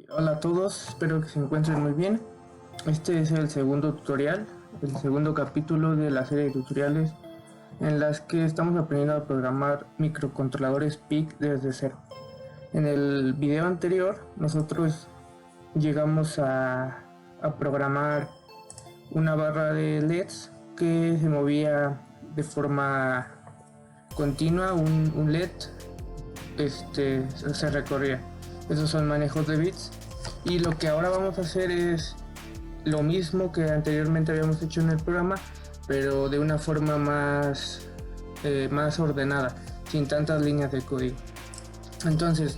Hola a todos, espero que se encuentren muy bien. Este es el segundo tutorial, el segundo capítulo de la serie de tutoriales en las que estamos aprendiendo a programar microcontroladores PIC desde cero. En el video anterior nosotros llegamos a programar una barra de LEDs que se movía de forma continua, un LED se recorría. Esos son manejos de bits. Y lo que ahora vamos a hacer es lo mismo que anteriormente habíamos hecho en el programa, pero de una forma más ordenada, sin tantas líneas de código. Entonces,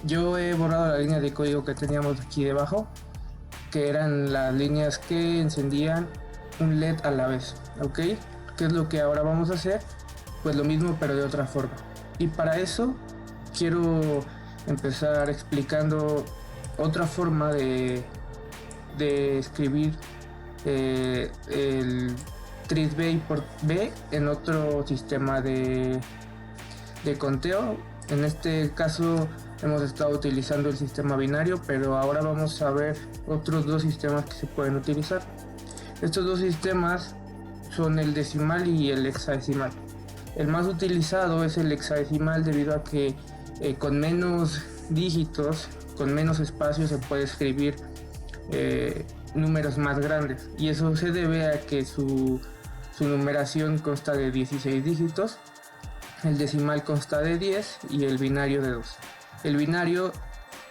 yo he borrado la línea de código que teníamos aquí debajo, que eran las líneas que encendían un LED a la vez, ¿ok? ¿Qué es lo que ahora vamos a hacer? Pues lo mismo, pero de otra forma. Y para eso quiero empezar explicando otra forma de escribir el tris B y por B en otro sistema de conteo. En este caso hemos estado utilizando el sistema binario, pero ahora vamos a ver otros dos sistemas que se pueden utilizar. Estos dos sistemas son el decimal y el hexadecimal. El más utilizado es el hexadecimal debido a que con menos dígitos, con menos espacio se puede escribir números más grandes, y eso se debe a que su numeración consta de 16 dígitos, el decimal consta de 10 y el binario de 2. El binario,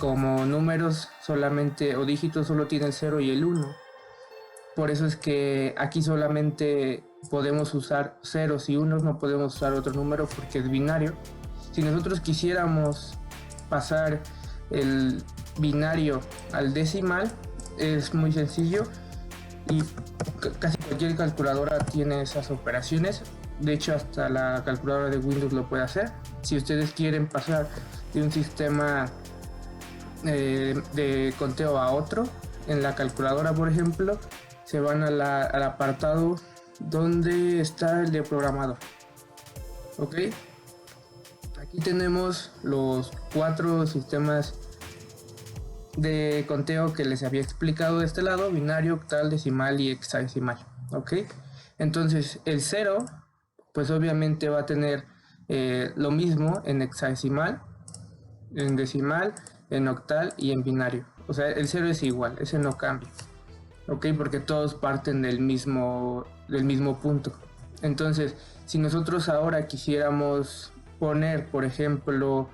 como números solamente o dígitos, solo tiene el 0 y el 1. Por eso es que aquí solamente podemos usar ceros y unos, no podemos usar otro número porque es binario. Si nosotros quisiéramos pasar el binario al decimal, es muy sencillo y casi cualquier calculadora tiene esas operaciones. De hecho, hasta la calculadora de Windows lo puede hacer. Si ustedes quieren pasar de un sistema de conteo a otro, en la calculadora, por ejemplo, se van al apartado donde está el de programador. Ok, aquí tenemos los 4 sistemas de conteo que les había explicado de este lado: binario, octal, decimal y hexadecimal. Ok, entonces el 0 pues obviamente va a tener lo mismo en hexadecimal, en decimal, en octal y en binario. O sea, el 0 es igual, ese no cambia. Ok, porque todos parten del mismo punto. Entonces, si nosotros ahora quisiéramos poner, por ejemplo,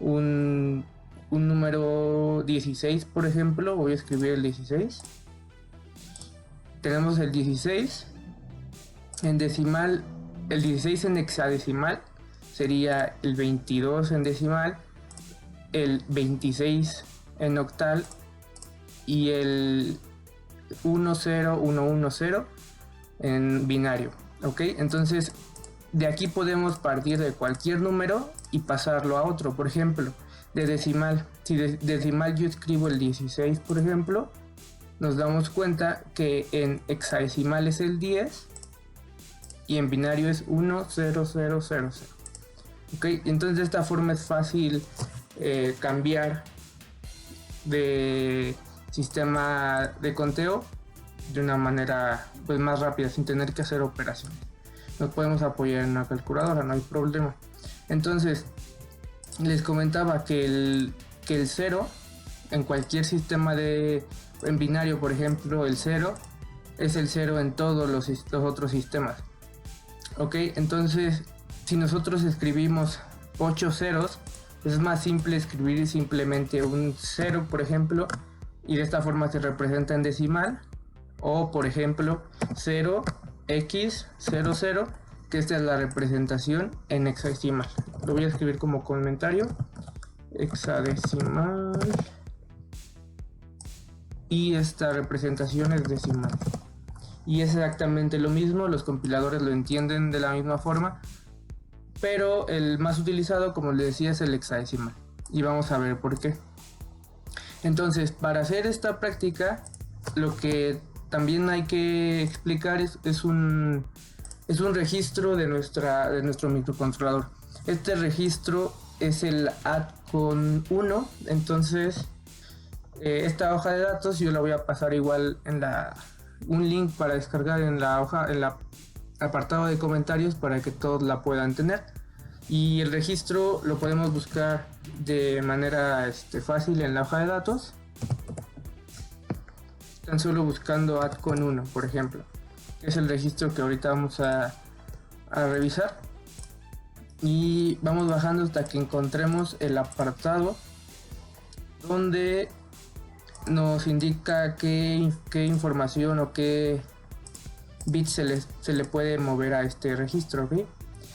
un número 16, por ejemplo, voy a escribir el 16. Tenemos el 16 en decimal, el 16 en hexadecimal sería el 22 en decimal, el 26 en octal y el 10110 en binario. Ok, entonces de aquí podemos partir de cualquier número y pasarlo a otro. Por ejemplo, de decimal, si de decimal yo escribo el 16, por ejemplo, nos damos cuenta que en hexadecimal es el 10 y en binario es 10000. Ok, entonces de esta forma es fácil cambiar de sistema de conteo de una manera pues más rápida, sin tener que hacer operaciones. Nos podemos apoyar en una calculadora, no hay problema. Entonces les comentaba que el 0 en cualquier sistema en binario, por ejemplo, el 0 es el 0 en todos los otros sistemas. Ok, entonces si nosotros escribimos 8 ceros, es más simple escribir simplemente un 0, por ejemplo, y de esta forma se representa en decimal. O por ejemplo 0x00, que esta es la representación en hexadecimal. Lo voy a escribir como comentario: hexadecimal, y esta representación es decimal. Y es exactamente lo mismo, los compiladores lo entienden de la misma forma, pero el más utilizado, como les decía, es el hexadecimal, y vamos a ver por qué. Entonces, para hacer esta práctica, lo que también hay que explicar es un registro de nuestro microcontrolador. Este registro es el add con 1, entonces esta hoja de datos yo la voy a pasar igual en un link para descargar en la hoja, en la apartado de comentarios para que todos la puedan tener. Y el registro lo podemos buscar de manera fácil en la hoja de datos, tan solo buscando Adcon 1, por ejemplo, que es el registro que ahorita vamos a revisar, y vamos bajando hasta que encontremos el apartado donde nos indica qué información o qué bits se le puede mover a este registro, ¿ok?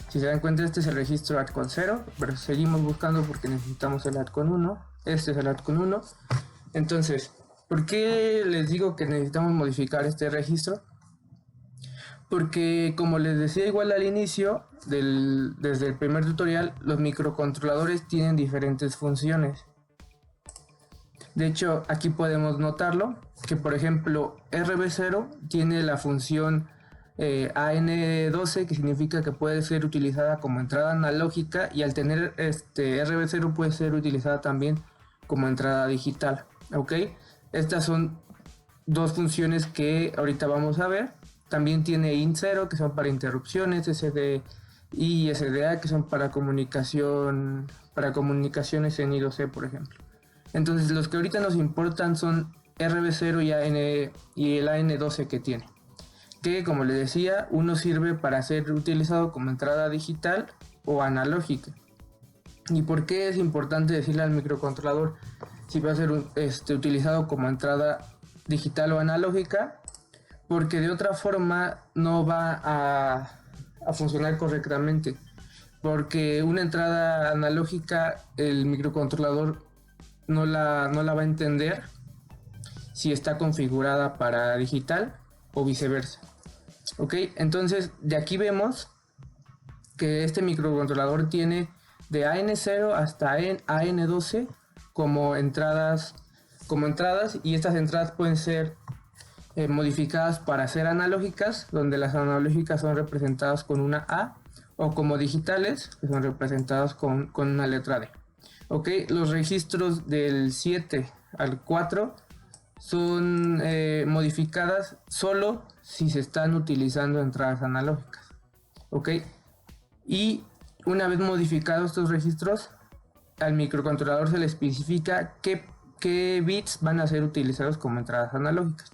Si se dan cuenta, este es el registro Adcon 0, pero seguimos buscando porque necesitamos el Adcon 1. Este es el Adcon 1. Entonces, ¿por qué les digo que necesitamos modificar este registro? Porque, como les decía igual al inicio, desde el primer tutorial, los microcontroladores tienen diferentes funciones. De hecho, aquí podemos notarlo, que por ejemplo RB0 tiene la función AN12, que significa que puede ser utilizada como entrada analógica, y al tener RB0 puede ser utilizada también como entrada digital, ¿ok? Estas son dos funciones que ahorita vamos a ver. También tiene IN0, que son para interrupciones, SDI y SDA, que son para comunicaciones en I2C, por ejemplo. Entonces, los que ahorita nos importan son RB0 y el AN12 que tiene. Que, como les decía, uno sirve para ser utilizado como entrada digital o analógica. ¿Y por qué es importante decirle al microcontrolador si va a ser utilizado como entrada digital o analógica? Porque de otra forma no va a funcionar correctamente. Porque una entrada analógica, el microcontrolador no la va a entender si está configurada para digital o viceversa. Ok, entonces de aquí vemos que este microcontrolador tiene de AN0 hasta AN12 como entradas, y estas entradas pueden ser modificadas para ser analógicas, donde las analógicas son representadas con una A, o como digitales, que son representadas con una letra D. Ok, los registros del 7 al 4 son modificadas solo si se están utilizando entradas analógicas. Ok, y una vez modificados estos registros, al microcontrolador se le especifica qué bits van a ser utilizados como entradas analógicas.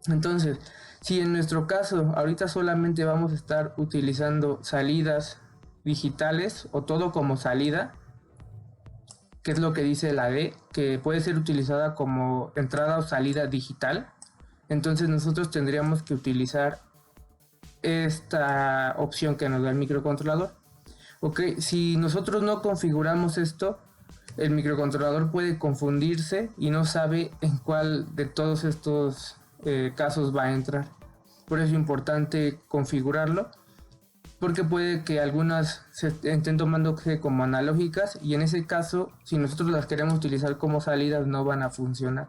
Entonces, si en nuestro caso ahorita solamente vamos a estar utilizando salidas digitales o todo como salida, que es lo que dice la D, que puede ser utilizada como entrada o salida digital, entonces nosotros tendríamos que utilizar esta opción que nos da el microcontrolador. Ok, si nosotros no configuramos esto, el microcontrolador puede confundirse y no sabe en cuál de todos estos casos va a entrar. Por eso es importante configurarlo, porque puede que algunas se estén tomando como analógicas, y en ese caso, si nosotros las queremos utilizar como salidas, no van a funcionar.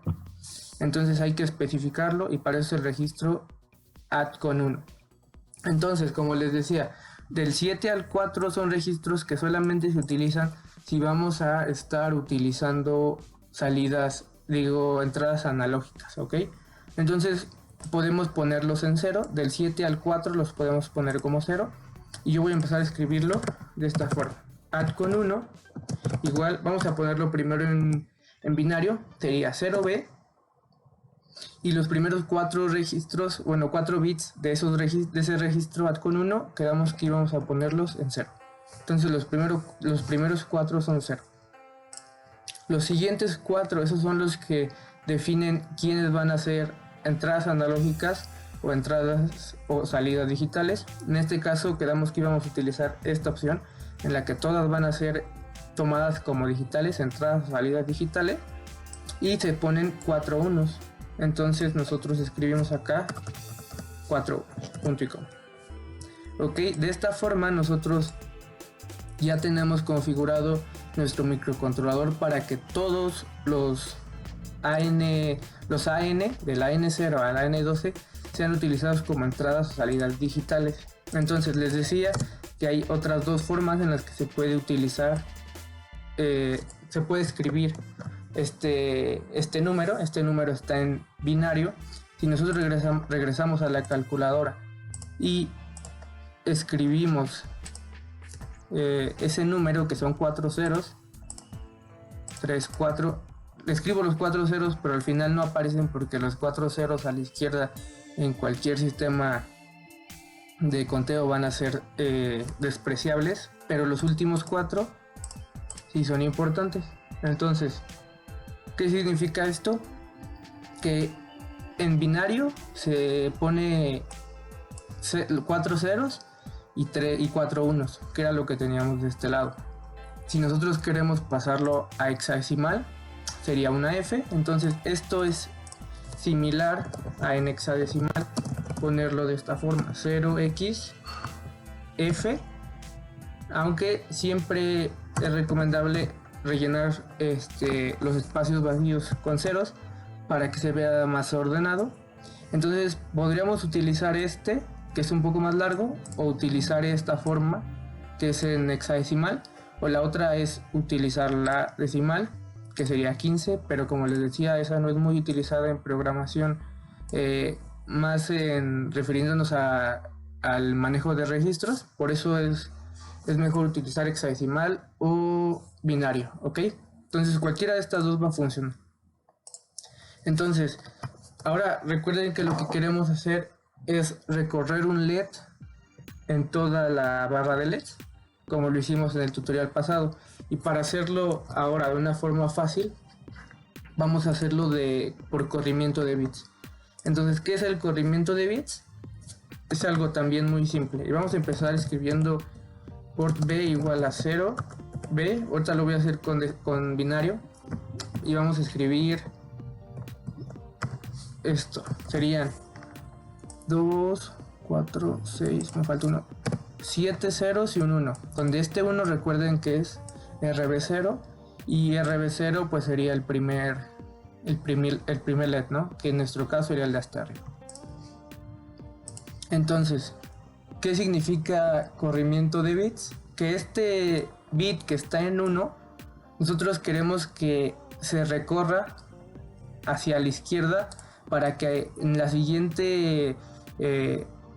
Entonces hay que especificarlo, y para eso el registro Adcon 1. Entonces, como les decía, del 7 al 4 son registros que solamente se utilizan si vamos a estar utilizando entradas analógicas, ¿ok? Entonces podemos ponerlos en 0, del 7 al 4 los podemos poner como 0, y yo voy a empezar a escribirlo de esta forma. Adcon 1, igual vamos a ponerlo primero en binario, sería 0B, y los primeros 4 registros, 4 bits de ese registro Adcon 1, quedamos que íbamos a ponerlos en 0. Entonces los primeros 4 son 0. Los siguientes 4, esos son los que definen quiénes van a ser entradas analógicas o entradas o salidas digitales. En este caso quedamos que íbamos a utilizar esta opción, en la que todas van a ser tomadas como digitales, entradas o salidas digitales, y se ponen 4 unos. Entonces nosotros escribimos acá 4 punto y coma. Ok, de esta forma nosotros ya tenemos configurado nuestro microcontrolador para que todos los AN del AN0 al AN12 sean utilizados como entradas o salidas digitales. Entonces les decía que hay otras dos formas en las que se puede utilizar, se puede escribir este número está en binario. Si nosotros regresamos a la calculadora y escribimos ese número, que son 4 ceros, 3, 4, escribo los 4 ceros, pero al final no aparecen porque los 4 ceros a la izquierda en cualquier sistema de conteo van a ser despreciables, pero los últimos 4 sí son importantes. Entonces, ¿qué significa esto? Que en binario se pone 4 ceros y 4 unos, que era lo que teníamos de este lado. Si nosotros queremos pasarlo a hexadecimal, sería una F. Entonces esto es similar a en hexadecimal ponerlo de esta forma, 0x F, aunque siempre es recomendable rellenar los espacios vacíos con ceros para que se vea más ordenado. Entonces podríamos utilizar que es un poco más largo, o utilizar esta forma que es en hexadecimal, o la otra es utilizar la decimal, que sería 15, pero como les decía, esa no es muy utilizada en programación, más refiriéndonos al manejo de registros. Por eso es mejor utilizar hexadecimal o binario, ¿ok? Entonces cualquiera de estas dos va a funcionar. Entonces, ahora recuerden que lo que queremos hacer es recorrer un LED en toda la barra de LEDs, como lo hicimos en el tutorial pasado. Y para hacerlo ahora de una forma fácil, vamos a hacerlo por corrimiento de bits. Entonces, ¿qué es el corrimiento de bits? Es algo también muy simple. Y vamos a empezar escribiendo port B igual a 0, B. Ahorita lo voy a hacer con binario. Y vamos a escribir esto. Serían 2, 4, 6, me falta uno. 7 ceros y un 1. Donde este 1 recuerden que es RB0. Y RB0 pues sería el primer LED, ¿no? Que en nuestro caso sería el de hasta arriba. Entonces, ¿qué significa corrimiento de bits? Que este bit que está en 1, nosotros queremos que se recorra hacia la izquierda para que en la siguiente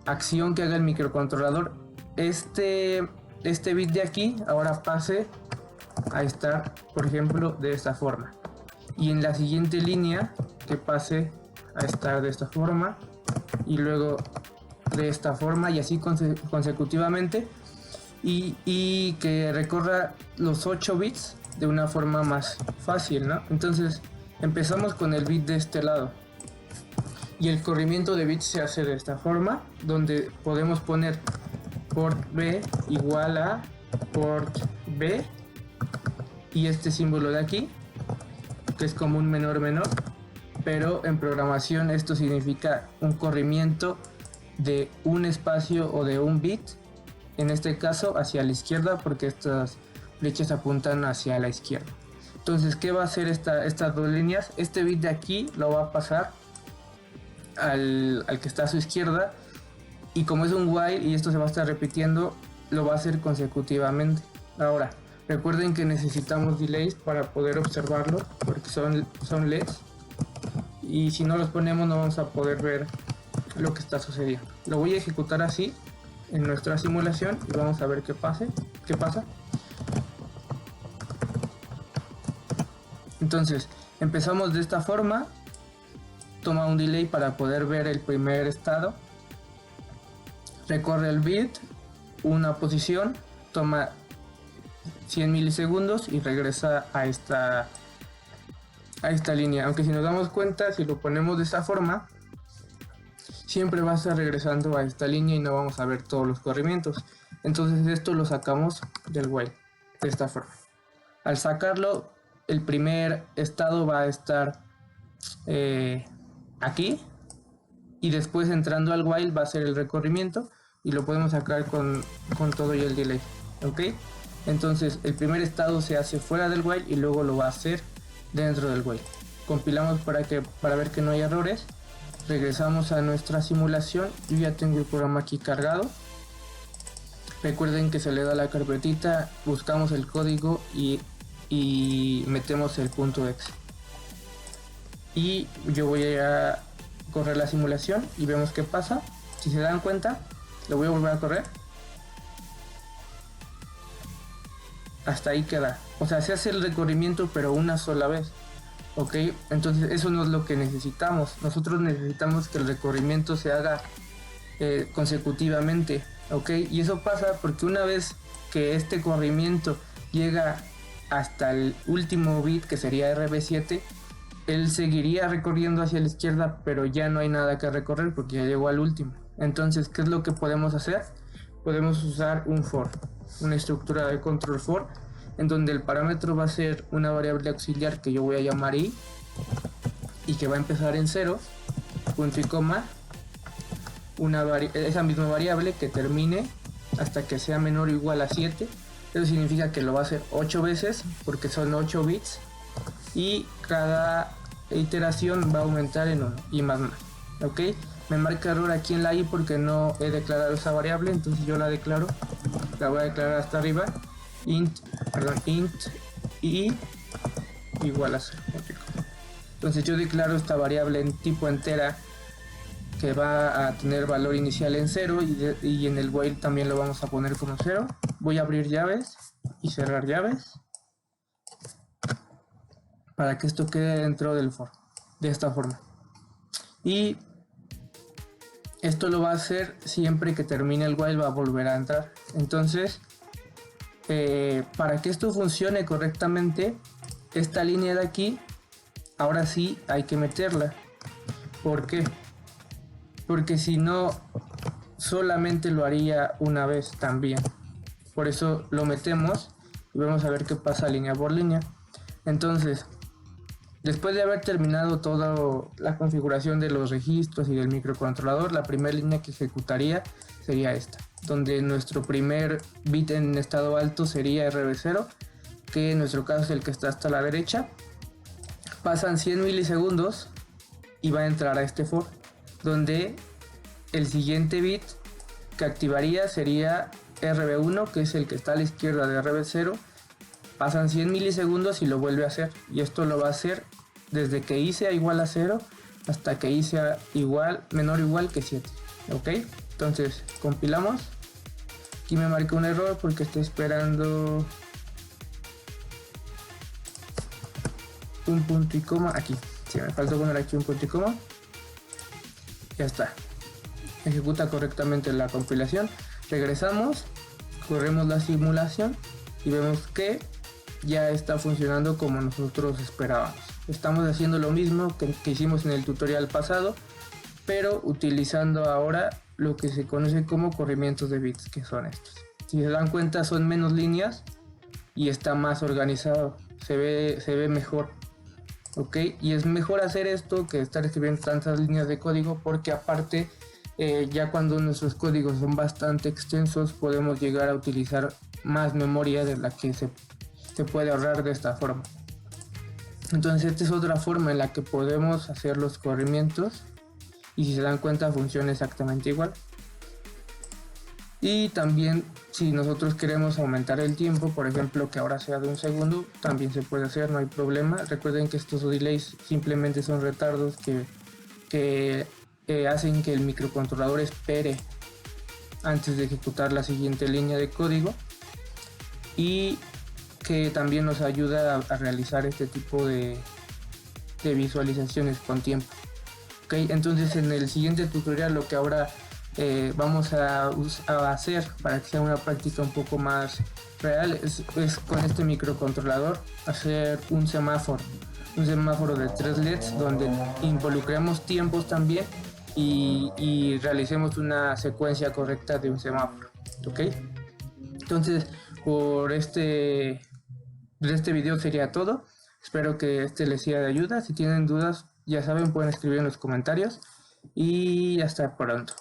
acción que haga el microcontrolador, este bit de aquí ahora pase a estar, por ejemplo, de esta forma, y en la siguiente línea que pase a estar de esta forma, y luego de esta forma, y así consecutivamente, y que recorra los 8 bits de una forma más fácil, ¿no? Entonces empezamos con el bit de este lado, y el corrimiento de bits se hace de esta forma, donde podemos poner port B igual a port B y este símbolo de aquí, que es como un menor, pero en programación esto significa un corrimiento de un espacio o de un bit, en este caso hacia la izquierda, porque estas flechas apuntan hacia la izquierda. Entonces, ¿qué va a hacer estas dos líneas? Este bit de aquí lo va a pasar al que está a su izquierda, y como es un while y esto se va a estar repitiendo, lo va a hacer consecutivamente. Ahora, recuerden que necesitamos delays para poder observarlo, porque son LEDs, y si no los ponemos no vamos a poder ver lo que está sucediendo. Lo voy a ejecutar así en nuestra simulación y vamos a ver qué pasa. Entonces, empezamos de esta forma. Toma un delay para poder ver el primer estado. Recorre el bit una posición, toma 100 milisegundos y regresa a esta línea. Aunque si nos damos cuenta, si lo ponemos de esta forma, siempre va a estar regresando a esta línea y no vamos a ver todos los corrimientos. Entonces esto lo sacamos del while de esta forma. Al sacarlo, el primer estado va a estar aquí, y después entrando al while va a ser el recorrimiento, y lo podemos sacar con todo y el delay, ¿ok? Entonces el primer estado se hace fuera del while y luego lo va a hacer dentro del while. Compilamos para ver que no hay errores. Regresamos a nuestra simulación. Yo ya tengo el programa aquí cargado. Recuerden que se le da la carpetita, buscamos el código y metemos el punto .exe. y yo voy a correr la simulación y vemos qué pasa. Si se dan cuenta, lo voy a volver a correr. Hasta ahí queda. O sea, se hace el recorrimiento pero una sola vez. Ok, entonces eso no es lo que necesitamos. Nosotros necesitamos que el recorrimiento se haga consecutivamente. Ok, y eso pasa porque una vez que este corrimiento llega hasta el último bit, que sería RB7, él seguiría recorriendo hacia la izquierda, pero ya no hay nada que recorrer porque ya llegó al último. Entonces, ¿qué es lo que podemos hacer? Podemos usar un for, una estructura de control for, en donde el parámetro va a ser una variable auxiliar que yo voy a llamar i, y que va a empezar en 0, punto y coma, esa misma variable que termine hasta que sea menor o igual a 7. Eso significa que lo va a hacer 8 veces porque son 8 bits, y cada iteración va a aumentar en 1 y más. Ok, me marca error aquí en la i porque no he declarado esa variable, entonces yo la declaro, la voy a declarar hasta arriba, int i igual a 0. Entonces yo declaro esta variable en tipo entera que va a tener valor inicial en 0, y en el while también lo vamos a poner como 0. Voy a abrir llaves y cerrar llaves para que esto quede dentro del for, de esta forma. Y esto lo va a hacer siempre que termine el while, va a volver a entrar. Entonces, para que esto funcione correctamente, esta línea de aquí, ahora sí hay que meterla. ¿Por qué? Porque si no, solamente lo haría una vez también. Por eso lo metemos y vamos a ver qué pasa línea por línea. Entonces, después de haber terminado toda la configuración de los registros y del microcontrolador, la primera línea que ejecutaría sería esta, donde nuestro primer bit en estado alto sería RB0, que en nuestro caso es el que está hasta la derecha. Pasan 100 milisegundos y va a entrar a este for, donde el siguiente bit que activaría sería RB1, que es el que está a la izquierda de RB0. Pasan 100 milisegundos y lo vuelve a hacer, y esto lo va a hacer desde que i sea igual a 0 hasta que i sea menor o igual que 7. Ok, entonces compilamos. Aquí me marca un error porque estoy esperando un punto y coma aquí. Sí, me faltó poner aquí un punto y coma. Ya está. Ejecuta correctamente la compilación. Regresamos, corremos la simulación y vemos que ya está funcionando como nosotros esperábamos. Estamos haciendo lo mismo que hicimos en el tutorial pasado, pero utilizando ahora lo que se conoce como corrimientos de bits, que son estos. Si se dan cuenta, son menos líneas y está más organizado, se ve mejor. Ok, y es mejor hacer esto que estar escribiendo tantas líneas de código, porque aparte ya cuando nuestros códigos son bastante extensos podemos llegar a utilizar más memoria de la que se puede ahorrar de esta forma. Entonces esta es otra forma en la que podemos hacer los corrimientos, y si se dan cuenta funciona exactamente igual. Y también si nosotros queremos aumentar el tiempo, por ejemplo que ahora sea de 1 segundo, también se puede hacer, no hay problema. Recuerden que estos delays simplemente son retardos que hacen que el microcontrolador espere antes de ejecutar la siguiente línea de código, y que también nos ayuda a realizar este tipo de visualizaciones con tiempo. Ok, entonces en el siguiente tutorial lo que ahora vamos a hacer para que sea una práctica un poco más real es con este microcontrolador hacer un semáforo de 3 LEDs donde involucremos tiempos también y realicemos una secuencia correcta de un semáforo. Ok, entonces por este video sería todo. Espero que este les sea de ayuda. Si tienen dudas, ya saben, pueden escribir en los comentarios, y hasta pronto.